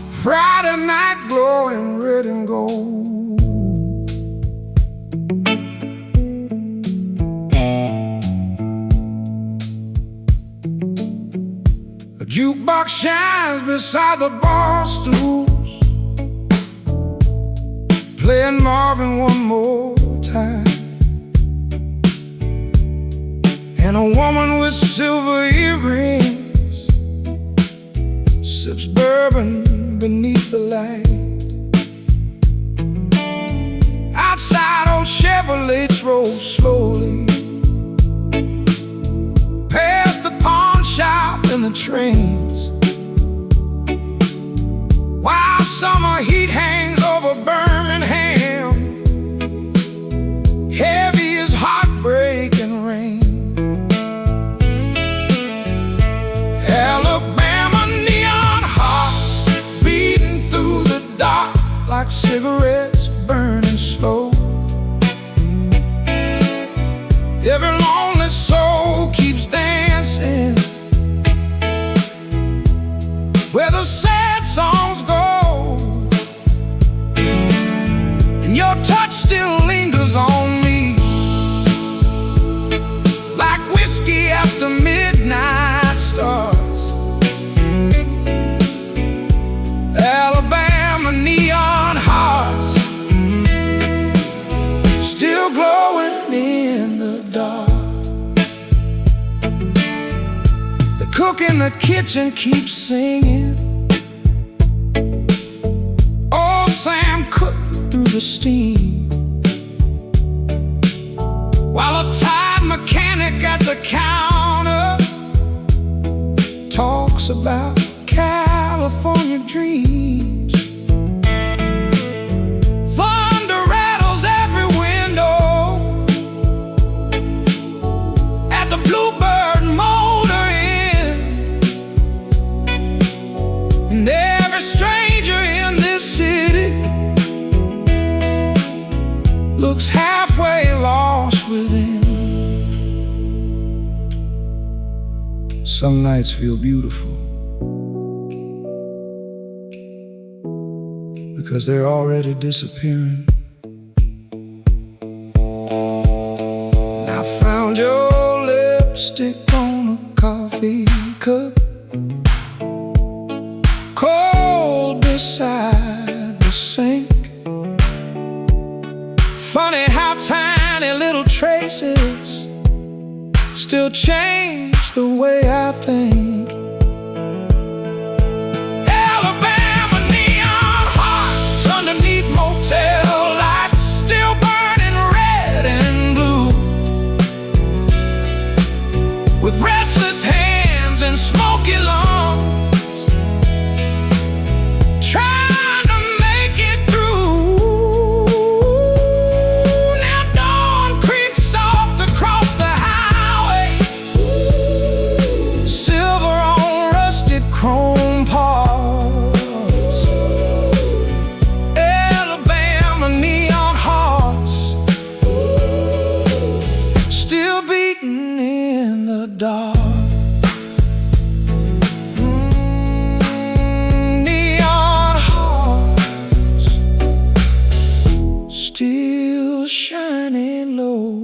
Friday night glowing red and gold. A jukebox shines beside the bar stools, playing Marvin one more time. And a woman with silver earrings sips bourbon beneath the light. Outside, old Chevrolets roll slowly past the pawnshop and the trains, while summer heat hangs over Birmingham, heavy as heartbreak and rain. Alabama neon hearts beating through the dark like cigarettes burning slow. Every lonely soul keeps dancing where the sad songs go, and your touch still lingers on me like whiskey after midnight starts. Alabama neon hearts still glowing in the dark. The cook in the kitchen keeps singing, old Sam cooked through the steam, while a tired mechanic at the counter talks about California dreams. Thunder rattles every window at the Bluebird Motor Inn, and every stranger in this city looks halfway lost within. Some nights feel beautiful because they're already disappearing. And I found your lipstick on a coffee cup, cold beside the sink. Funny how tiny little traces still change the way I think. Alabama neon hearts underneath motel lights, still burning red and blue, with restless hands and smoky lungs, trying to make it through. Now dawn creeps soft across the highway, silver on rusted chrome parts. Alabama neon hearts still beating in the dark. Neon hearts still shining low.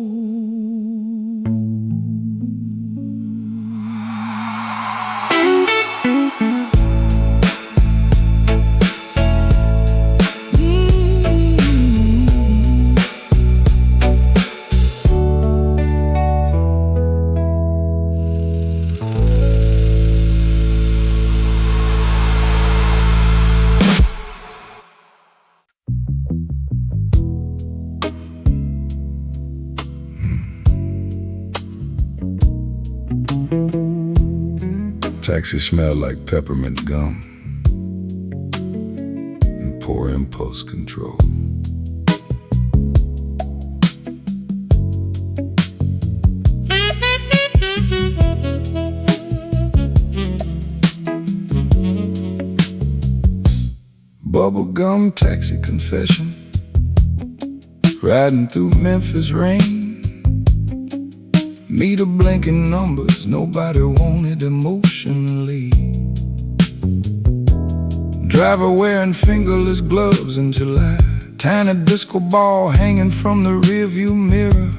Taxi smell like peppermint gum and poor impulse control. Bubblegum taxi confession, riding through Memphis rain. Me the blinking numbers nobody wanted emotionally. Driver wearing fingerless gloves in July. Tiny disco ball hanging from the rearview mirror.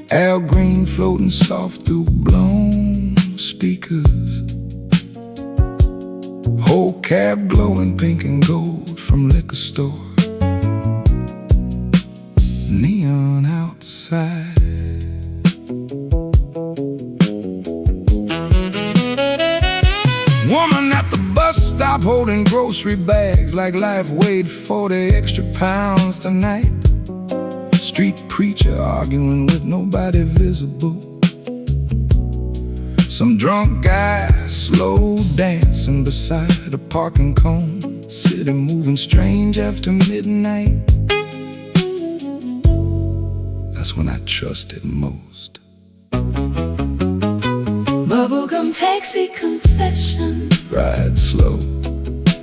Al Green floating soft through blown speakers. Whole cab glowing pink and gold from liquor store. Neon outside. Woman at the bus stop holding grocery bags like life weighed 40 extra pounds tonight. Street preacher arguing with nobody visible. Some drunk guy slow dancing beside a parking cone. City moving strange after midnight. That's when I trusted most. Bubblegum taxi confession. Ride slow,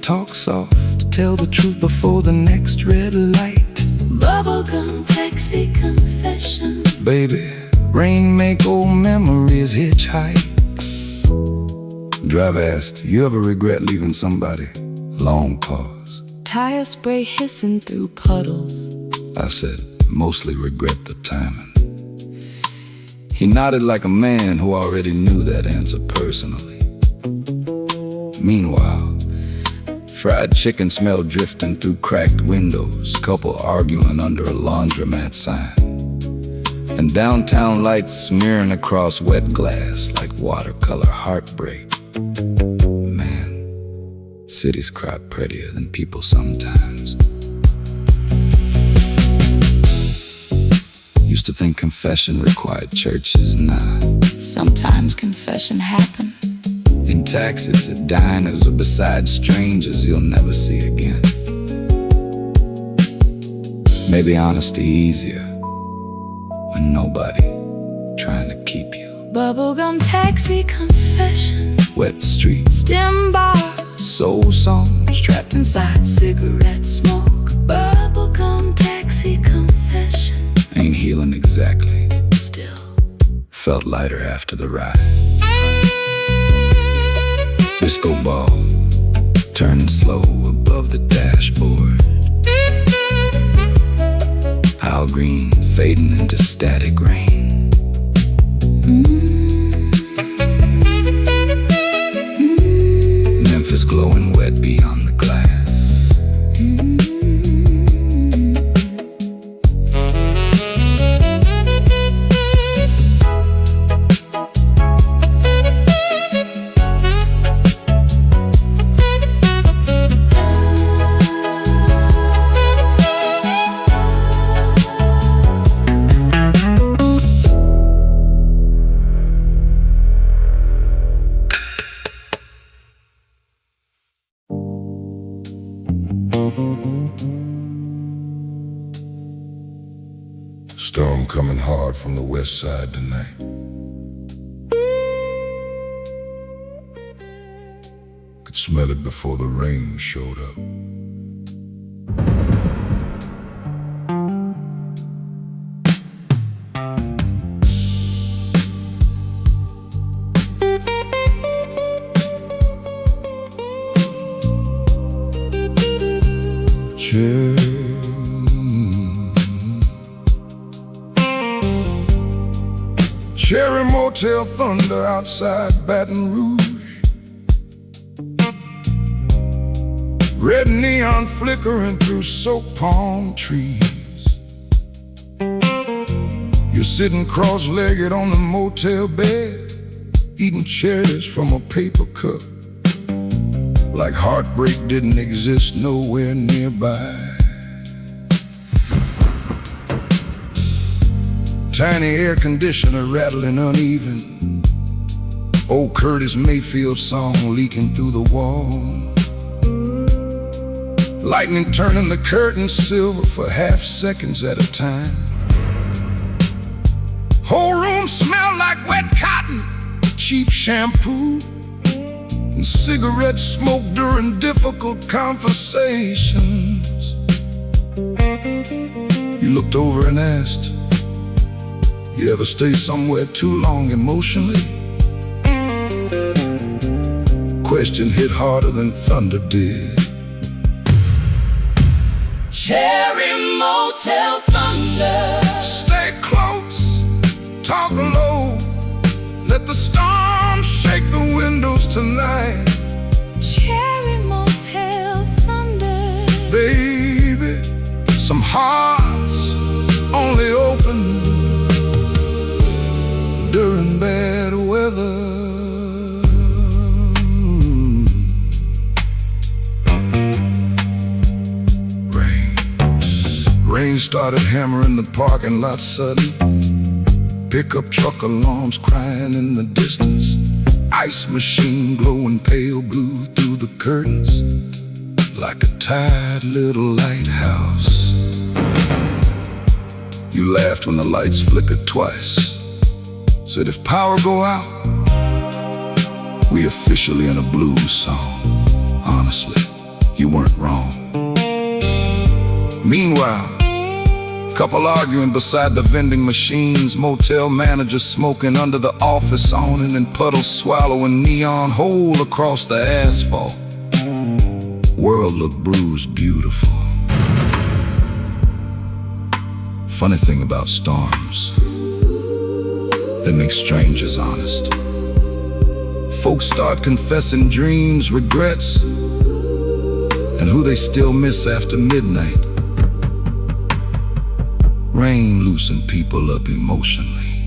talk soft, tell the truth before the next red light. Bubblegum taxi confession. Baby, rain make old memories hitchhike. Driver asked, you ever regret leaving somebody? Long pause. Tire spray hissing through puddles. I said, mostly regret the timing. He nodded like a man who already knew that answer personally. Meanwhile, fried chicken smell drifting through cracked windows, couple arguing under a laundromat sign, and downtown lights smearing across wet glass like watercolor heartbreak. Man, cities cry prettier than people sometimes. Used to think confession required churches, nah. Sometimes confession happen in taxis, at diners, or beside strangers you'll never see again. Maybe honesty easier when nobody trying to keep you. Bubblegum taxi confession. Wet streets, Stem bar, soul songs, trapped inside cigarette smoke. Bubblegum taxi confession. ain't healing exactly. Still Felt lighter after the ride. Disco ball turning slow above the dashboard. Al Green fading into static rain. Memphis glowing wet beyond the glass. Storm coming hard from the west side tonight. Could smell it before the rain showed up. Cherry Motel thunder outside Baton Rouge. Red neon flickering through soaked palm trees. You're sitting cross-legged on the motel bed, eating cherries from a paper cup, like heartbreak didn't exist nowhere nearby. Tiny air conditioner rattling uneven. Old Curtis Mayfield song leaking through the wall. Lightning turning the curtains silver for half seconds at a time. Whole room smell like wet cotton, cheap shampoo, and cigarette smoke during difficult conversations. You looked over and asked, You ever stay somewhere too long emotionally? Question hit harder than thunder did. Cherry Motel Thunder. Stay close, talk low. Let the storm shake the windows tonight. Cherry Motel Thunder. Baby, some hearts only open during bad weather. Rain started hammering the parking lot sudden. Pickup truck alarms crying in the distance. Ice machine glowing pale blue through the curtains, like a tired little lighthouse. You laughed when the lights flickered twice. Said if power go out, we officially in a blues song. Honestly, you weren't wrong. Meanwhile, couple arguing beside the vending machines, motel manager smoking under the office awning, and puddles swallowing neon hole across the asphalt. World looked bruised beautiful. Funny thing about storms, they make strangers honest. Folks start confessing dreams, regrets, and who they still miss after midnight. Rain loosened people up emotionally.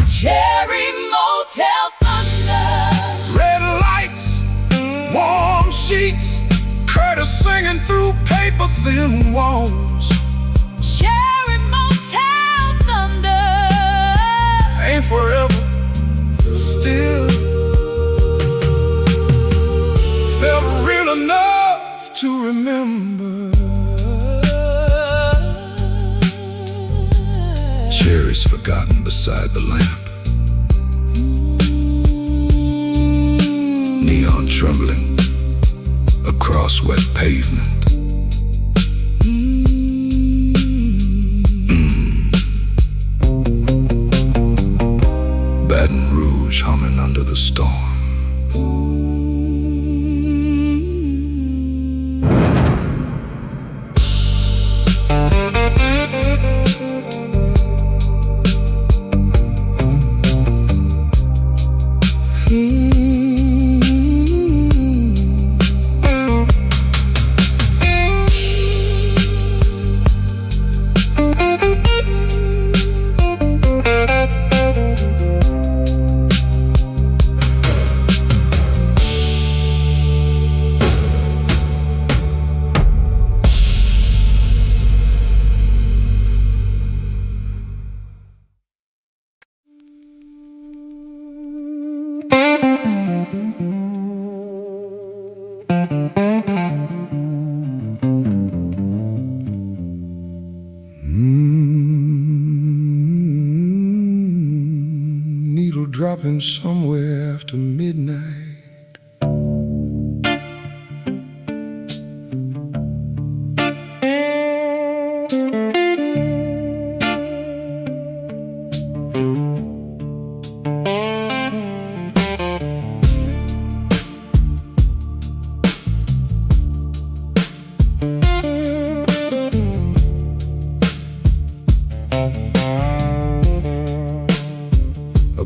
Cherry Motel Thunder. Red lights, warm sheets, Curtis singing through paper-thin walls. Cherry Motel Thunder. Ain't forever, still felt real enough to remember. Cherries forgotten beside the lamp. Neon trembling across wet pavement. Baton Rouge humming under the storm. Needle dropping somewhere after midnight.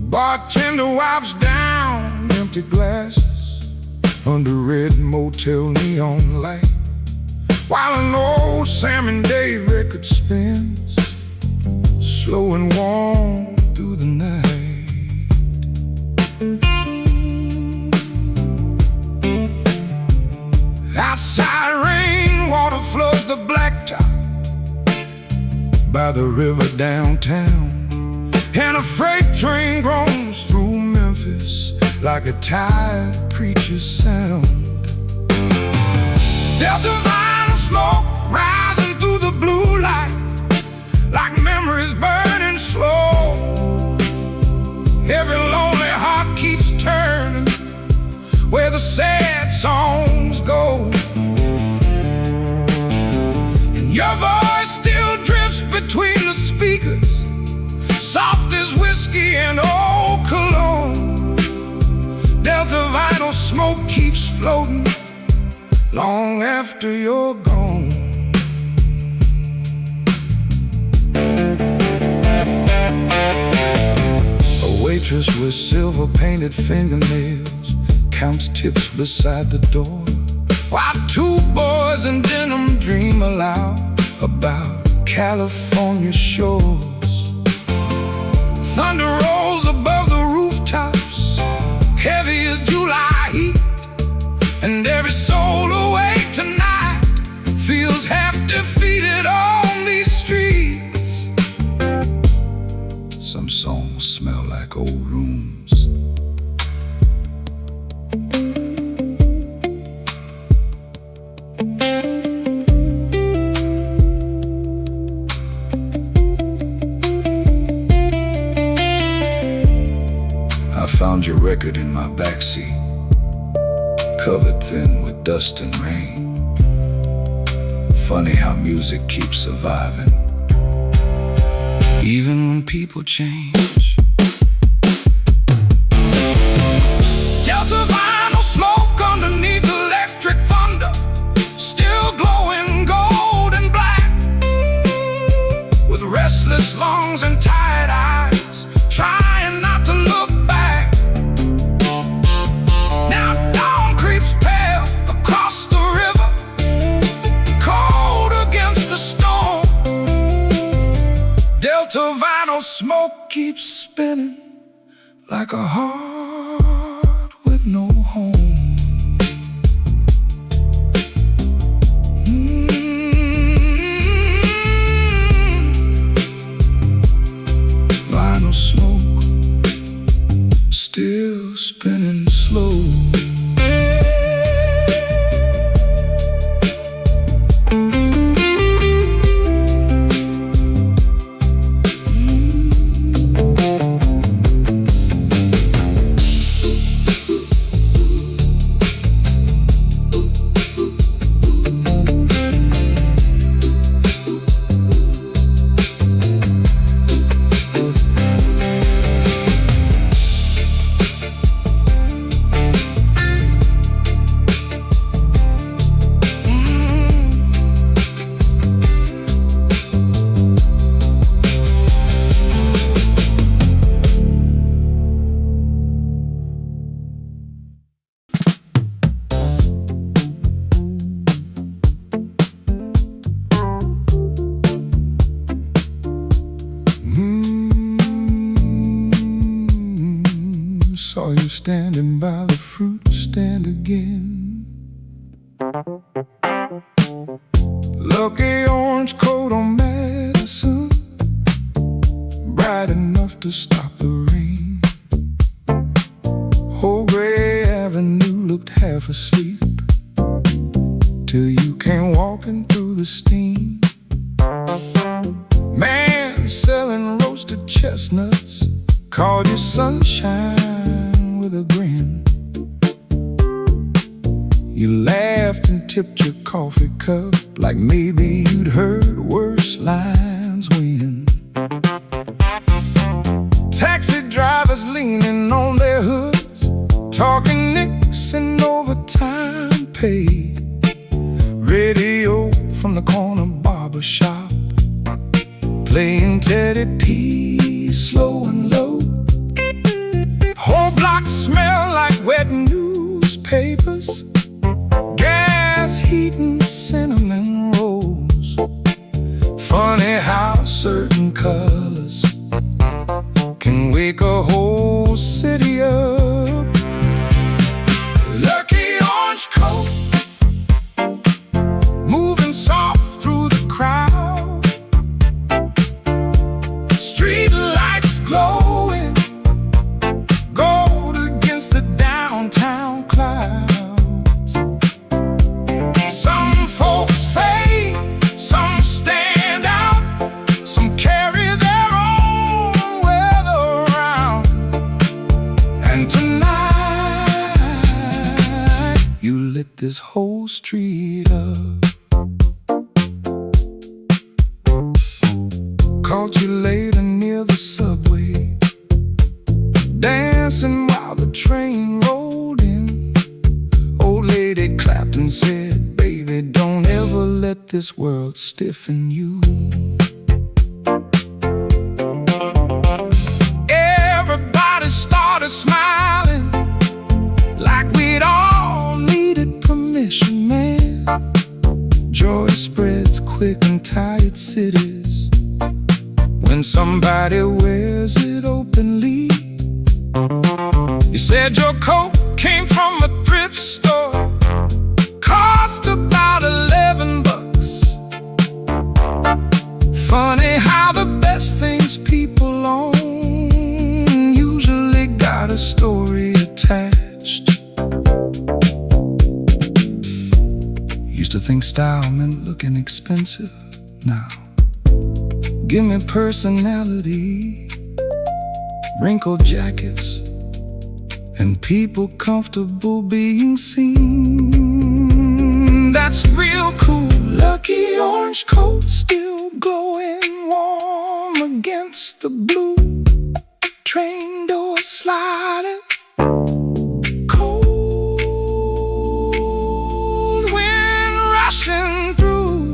Bartender wipes down empty glasses under red motel neon light, while an old Sam and Dave record spins, slow and warm through the night. Outside rainwater floods the blacktop by the river downtown, and a freight train groans through Memphis like a tired preacher's sound. Delta vinyl smoke rising through the blue light, like memories burning slow. Every lonely heart keeps turning where the sad songs go, and your voice still drifts between the speakers floating long after you're gone. A waitress with silver-painted fingernails counts tips beside the door, while two boys in denim dream aloud about California shores. Thunder rolls above the rooftops, heavy as July heat, and every soul awake tonight feels half defeated on these streets. Some songs smell like old rooms. I found your record in my backseat, covered thin with dust and rain. Funny how music keeps surviving, even when people change. Delta vinyl smoke underneath electric thunder, still glowing gold and black, with restless lungs and tired eyes, trying not to look back. Now dawn creeps pale across the river, cold against the storm. Delta vinyl smoke keeps spinning like a heart with no home. Vinyl smoke still spinning slow. Saw you standing by the fruit stand again. Lucky orange coat on Madison, bright enough to stop the rain. Whole Gray Avenue looked half asleep till you came walking through the steam. Man selling roasted chestnuts called you sunshine with a grin. You laughed and tipped your coffee cup like maybe you'd heard worse lines when taxi drivers leaning on their hoods, talking nicks and overtime pay. Radio from the corner barber shop, playing Teddy P slow and low. Whole blocks smell like wet newspapers, gas heat and cinnamon rolls. Funny how certain colors can wake a whole city up. Lucky orange coat, moving soft through the crowd. Street lights glowing gold against the downtown clouds. Some folks fade, some stand out, some carry their own weather around. And tonight you lit this whole street up. Caught you later near the subway, dancing while the train rolled in. Old lady make this world stiffen you. Everybody started smiling like we'd all needed permission, man. Joy spreads quick in tired cities when somebody wears it openly. You said your coat came from a thrift store, cost about $11. Funny how the best things people own usually got a story attached. Used to think style meant looking expensive. Now, give me personality, wrinkled jackets, and people comfortable being seen. That's real cool. Lucky orange coat still glowing warm against the blue. Train door sliding, cold wind rushing through.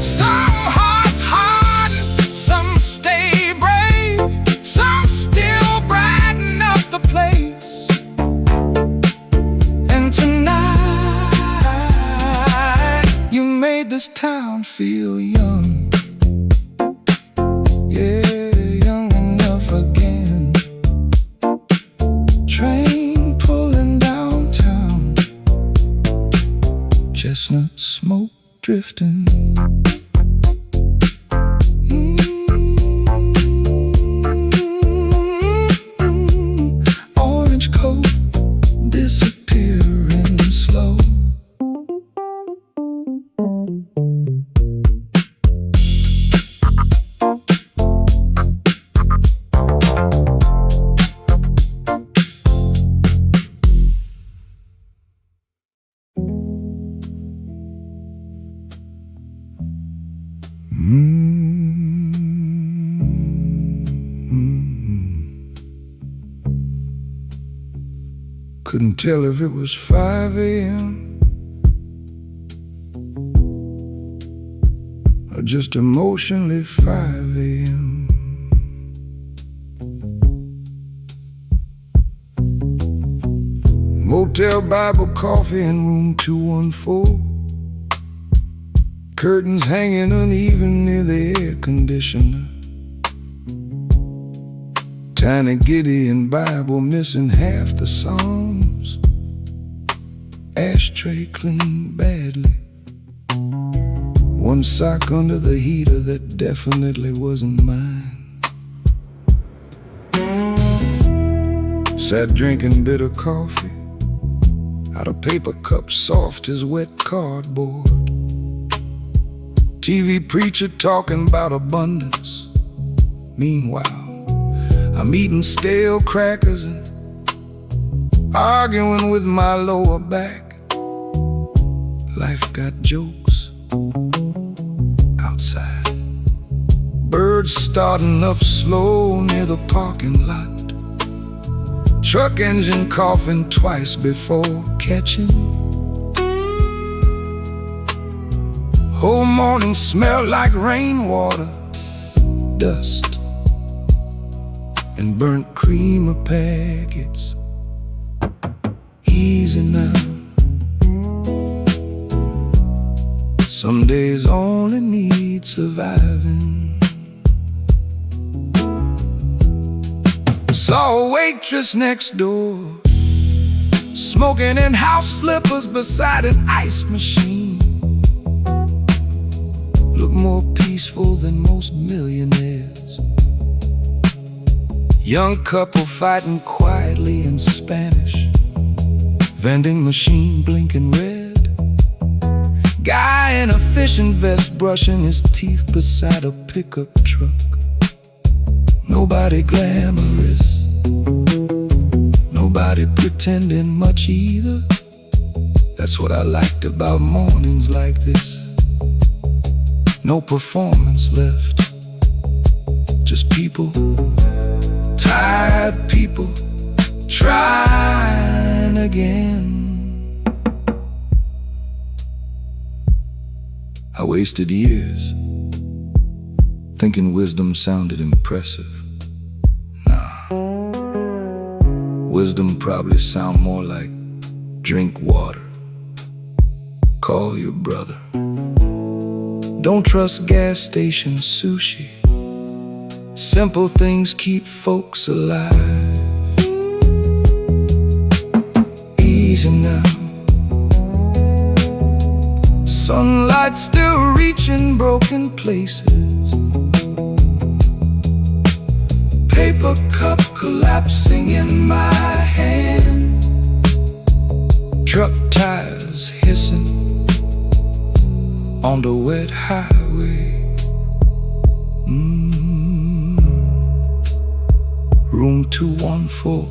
Some hearts harden, some stay brave, some still brighten up the place. And tonight you made this town feel young. Yeah, young enough again. Train pulling downtown, chestnut smoke drifting. Orange coat disappearing slow. Couldn't tell if it was 5 a.m. or just emotionally 5 a.m. Motel, Bible, coffee in room 214. Curtains hanging uneven near the air conditioner. Tiny Gideon Bible missing half the Psalms. Ashtray clean badly. One sock under the heater that definitely wasn't mine. Sat drinking bitter coffee out of paper cups soft as wet cardboard. TV preacher talking about abundance. Meanwhile, I'm eating stale crackers and arguing with my lower back. Life got jokes outside. Birds starting up slow near the parking lot. Truck engine coughing twice before catching. Whole morning smelled like rainwater, dust, and burnt creamer packets. Easy now. Some days only need surviving. Saw a waitress next door, smoking in house slippers beside an ice machine. Looked more peaceful than most millionaires. Young couple fighting quietly in Spanish. Vending machine blinking red. Guy in a fishing vest brushing his teeth beside a pickup truck. Nobody glamorous, nobody pretending much either. That's what I liked about mornings like this. No performance left, just people, tired people, trying again. I wasted years thinking wisdom sounded impressive. Nah, wisdom probably sound more like drink water, call your brother, don't trust gas station sushi. Simple things keep folks alive. Easy now, sunlight still reaching broken places. Paper cup collapsing in my hand. Truck tires hissing on the wet highway. Room 214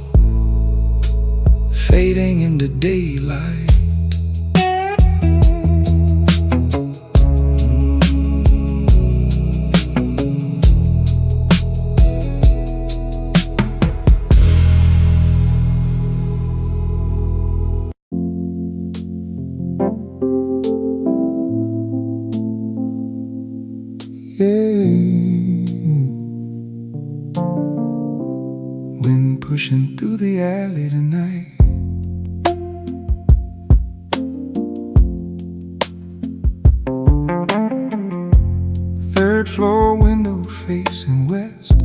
fading into daylight. Wind pushing through the alley tonight. Third floor window facing west.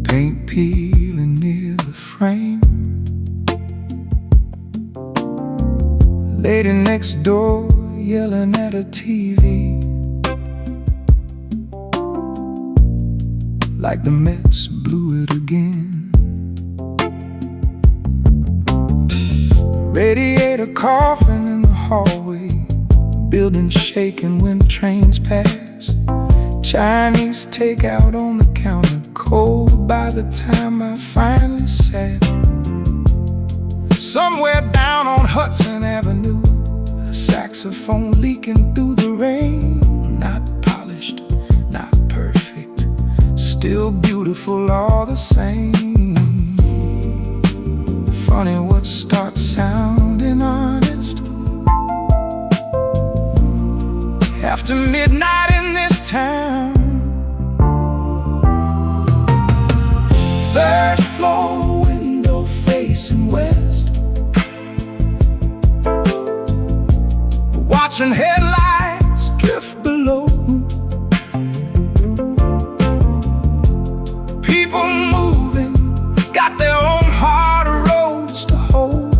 Paint peeling near the frame. Lady next door yelling at a TV, like the Mets blew it again. Radiator coughing in the hallway, building shaking when trains pass. Chinese takeout on the counter, cold by the time I finally sat. Somewhere down on Hudson Avenue, a saxophone leaking through the rain. Not polished, not perfect, still beautiful all the same. Funny what starts sounding honest after midnight in this town. Third floor window facing west, watching headlights drift below. People moving, got their own hard roads to hold.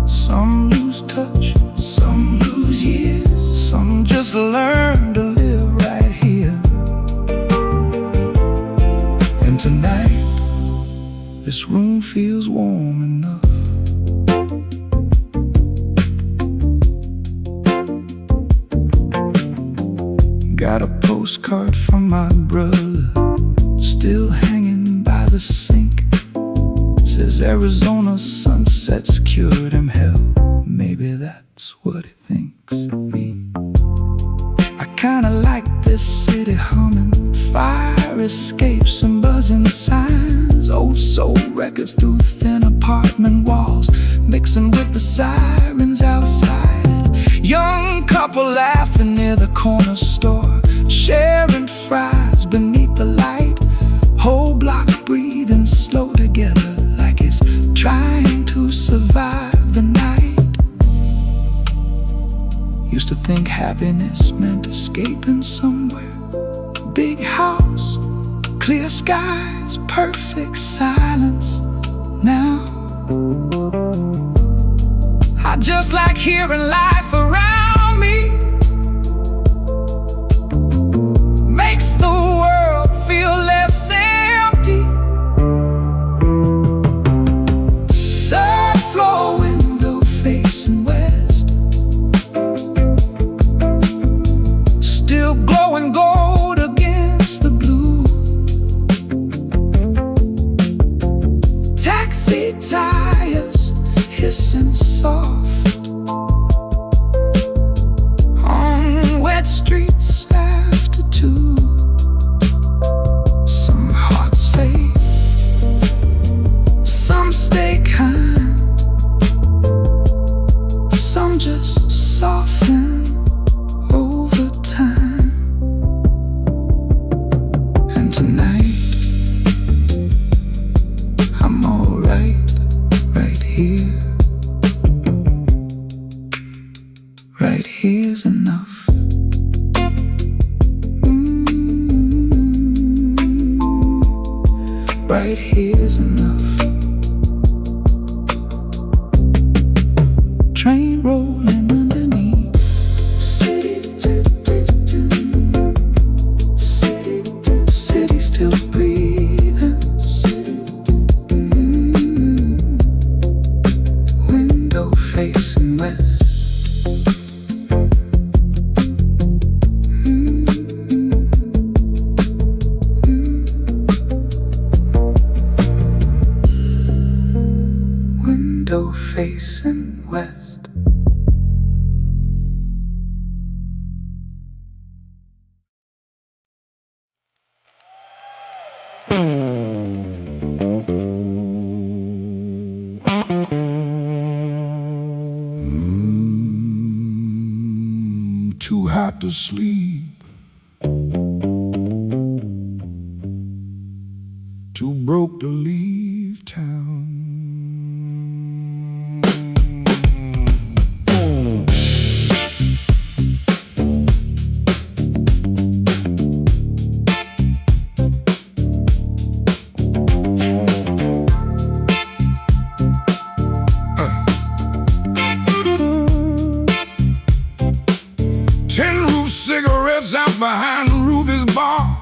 Some lose touch, some lose years, some just learn to live right here. And tonight, this room feels warm enough. Got a postcard from my brother, still hanging by the sink. Says Arizona sunsets cured him hell. Maybe that's what he thinks me. I kinda like this city humming, fire escapes and buzzing signs. Old soul records through thin apartment walls, mixing with the sirens outside. Young couple laughing near the corner store, sharing fries beneath the light. Whole block breathing slow together, like it's trying to survive the night. Used to think happiness meant escaping somewhere. Big house, clear skies, perfect silence. Now I just like hearing life around me. Makes the world feel less empty. Third floor window facing west, still glowing gold against the blue. Taxi tires hissing soft, train rolling underneath. City still breathing. Window facing west. Window facing west. Too hot to sleep, too broke to leave town. 10 roof cigarettes out behind Ruby's bar.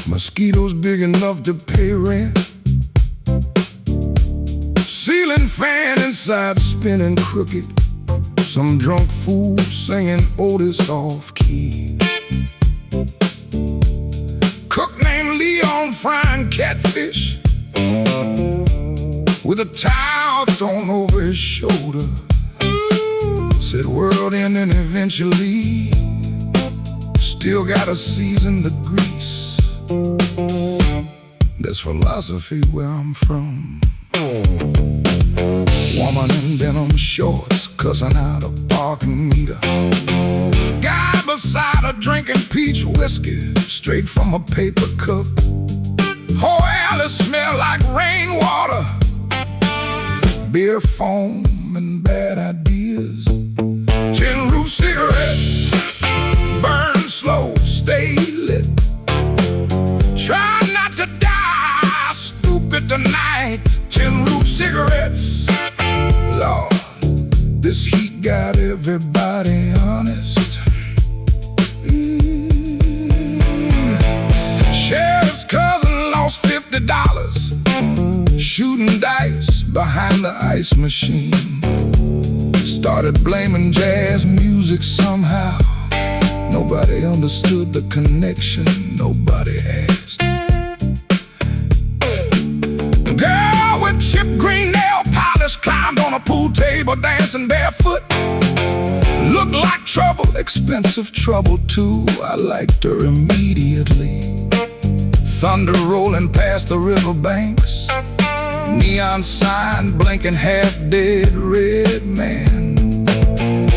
Mosquitoes big enough to pay rent. Ceiling fan inside spinning crooked. Some drunk fool singing Otis off key. Cook named Leon frying catfish with a towel thrown over his shoulder. Said world ending eventually, still gotta season the grease. That's philosophy where I'm from. Woman in denim shorts cussing out a parking meter. Guy beside her drinking peach whiskey straight from a paper cup. Whole alley smell like rainwater, beer foam and bad ideas. 10 roof cigarettes, burn slow, stay lit. Try not to die stupid tonight. 10 roof cigarettes, Lord, this heat got everybody honest. Sheriff's cousin lost $50 shooting dice behind the ice machine. Started blaming jazz music somehow. Nobody understood the connection, nobody asked. Girl with chipped green nail polish climbed on a pool table dancing barefoot. Looked like trouble, expensive trouble too. I liked her immediately. Thunder rolling past the riverbanks, neon sign blinking half dead red man.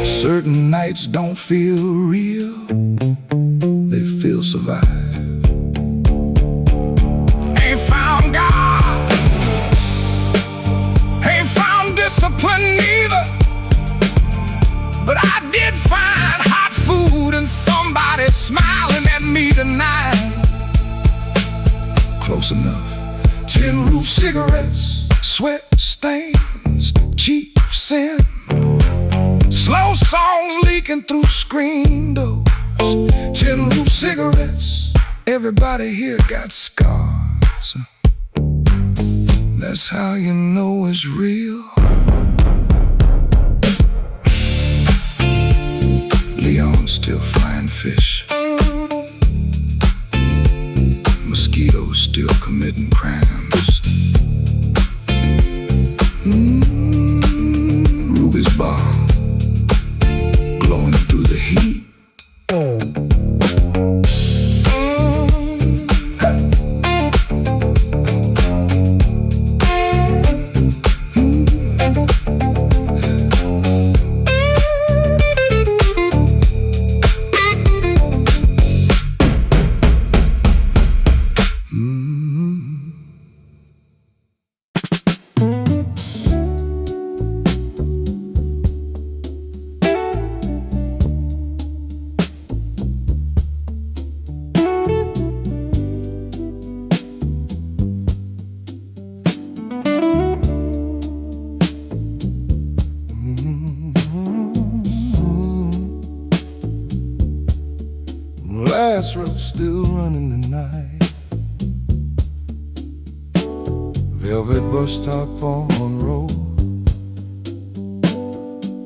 Certain nights don't feel real, they feel survived. Ain't found God, ain't found discipline neither, but I did find hot food and somebody smiling at me tonight. Close enough. 10 roof cigarettes, sweat stains, cheap sin. Slow songs leaking through screen doors. 10 roof cigarettes, everybody here got scars. That's how you know it's real. Leon's still frying fish. Mosquitoes still committing crimes. Ruby's bar glowing through the heat. road still running tonight. Velvet bus stop on Monroe,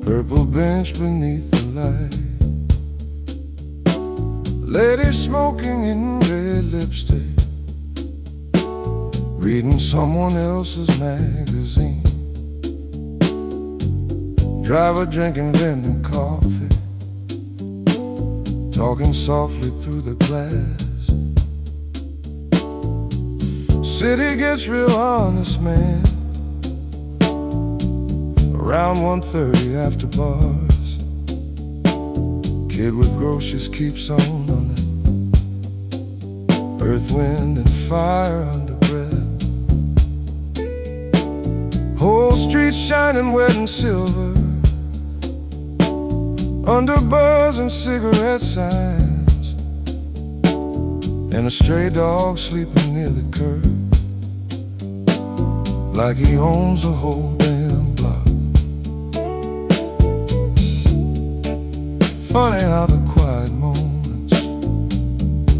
purple bench beneath the light, lady smoking in red lipstick, reading someone else's magazine, driver drinking vending coffee, talking softly through the glass. City gets real honest, man, around 1:30 after bars. Kid with groceries keeps on running, earth, wind, and fire under breath. Whole street shining wet and silver, under buzz and cigarette signs, and a stray dog sleeping near the curb, like he owns the whole damn block. Funny how the quiet moments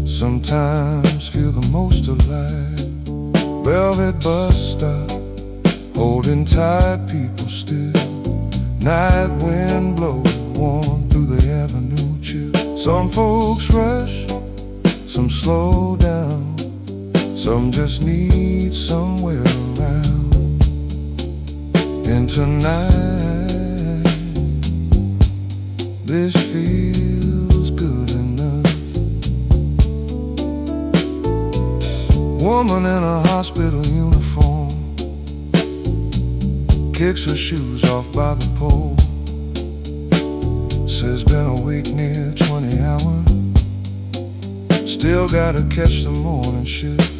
sometimes feel the most alive. Velvet bus stop, holding tight, people still. Night wind blows warm through the avenue chill. Some folks rush, some slow down, some just need somewhere around. And tonight, this feels good enough. Woman in a hospital uniform kicks her shoes off by the pole, says been awake near 20 hours, still gotta catch the morning shift.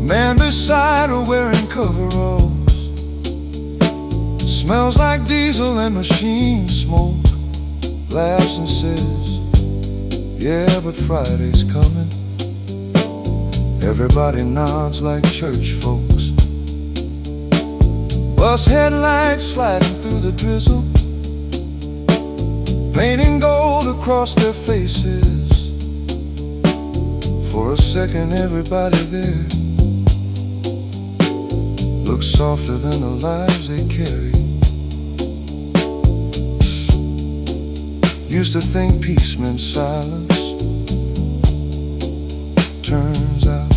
Man beside her wearing coveralls, smells like diesel and machine smoke, laughs and says, yeah, but Friday's coming. Everybody nods like church folks. Bus headlights sliding through the drizzle, painting gold across their faces. For a second everybody there looks softer than the lives they carry. Used to think peace meant silence, turns out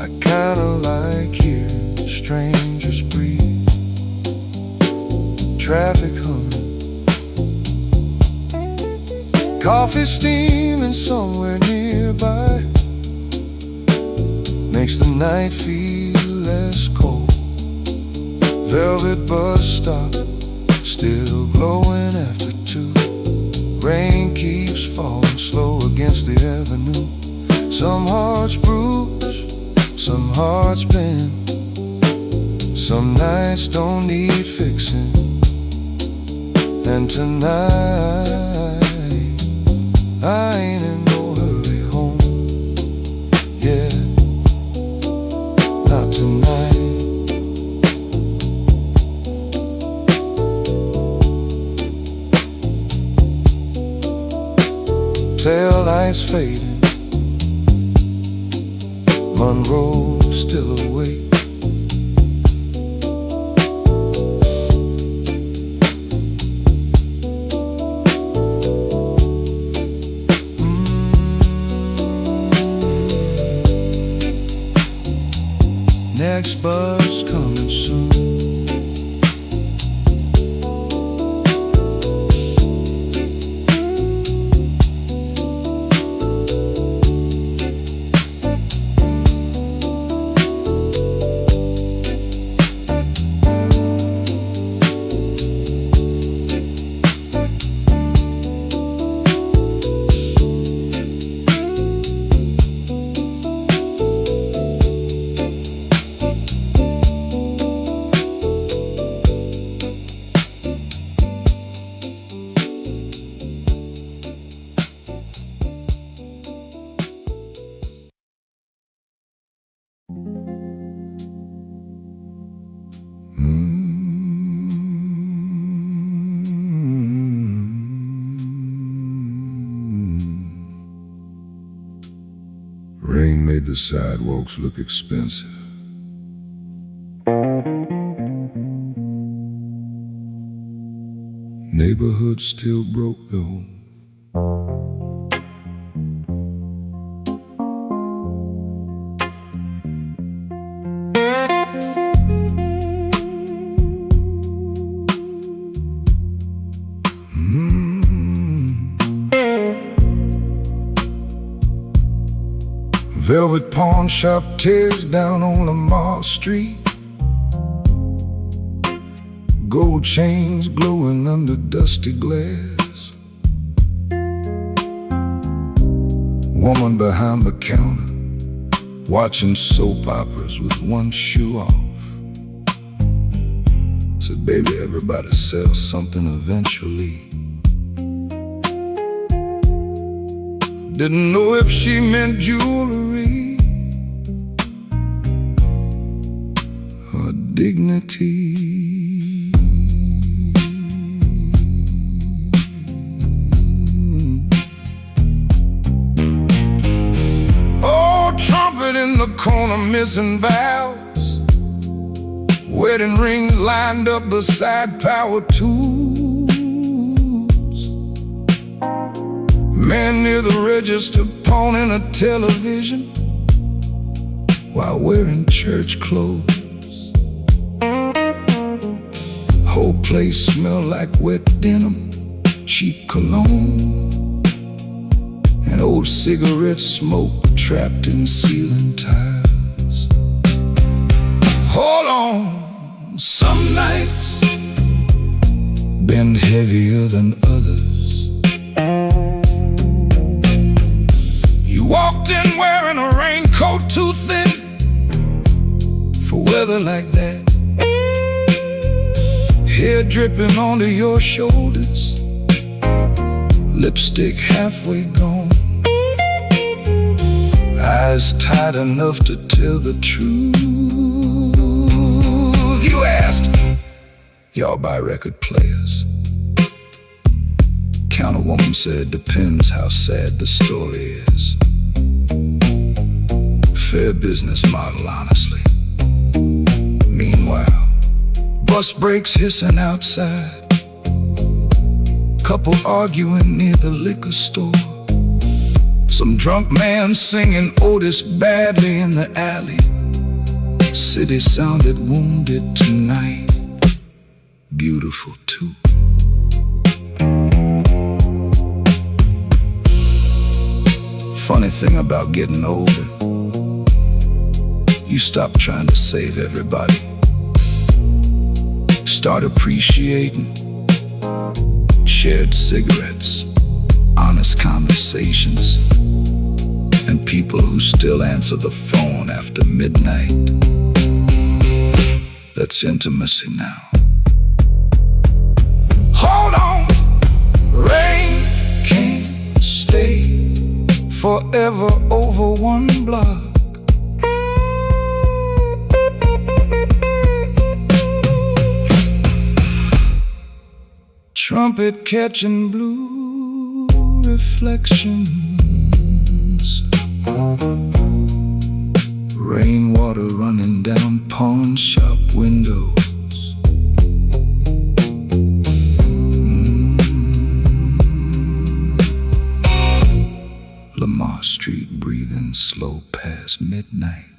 I kinda like hearing strangers breathe. Traffic humming, coffee steaming somewhere nearby, makes the night feel less cold. Velvet bus stop, still glowing after 2. Rain keeps falling slow against the avenue. Some hearts bruise, some hearts bend, some nights don't need fixing. And tonight, I ain't in no hurry home. Yeah, not tonight. Tail lights fading, Monroe still awake. Next bus coming soon. the sidewalks look expensive. Neighborhood still broke though. Velvet Pawnshop tears down on Lamar Street. Gold chains glowing under dusty glass. Woman behind the counter, watching soap operas with one shoe off. Said, baby, everybody sells something eventually. Didn't know if she meant jewelry or dignity. Oh, trumpet in the corner missing vows, wedding rings lined up beside power tools. Man near the register pawning a television while wearing church clothes. Whole place smelled like wet denim, cheap cologne, and old cigarette smoke trapped in ceiling tiles. Hold on, some nights been heavier than others. Walked in wearing a raincoat too thin for weather like that. Hair dripping onto your shoulders, lipstick halfway gone, eyes tight enough to tell the truth. You asked, y'all buy record players? Counterwoman said, depends how sad the story is. Fair business model, honestly. Meanwhile, bus brakes hissing outside, couple arguing near the liquor store, some drunk man singing Otis badly in the alley. City sounded wounded tonight, beautiful too. Funny thing about getting older, you stop trying to save everybody. Start appreciating shared cigarettes, honest conversations, and people who still answer the phone after midnight. That's intimacy now. Hold on, rain can't stay forever over one block. Trumpet catching blue reflections, rainwater running down pawnshop windows. Lamar Street breathing slow past midnight.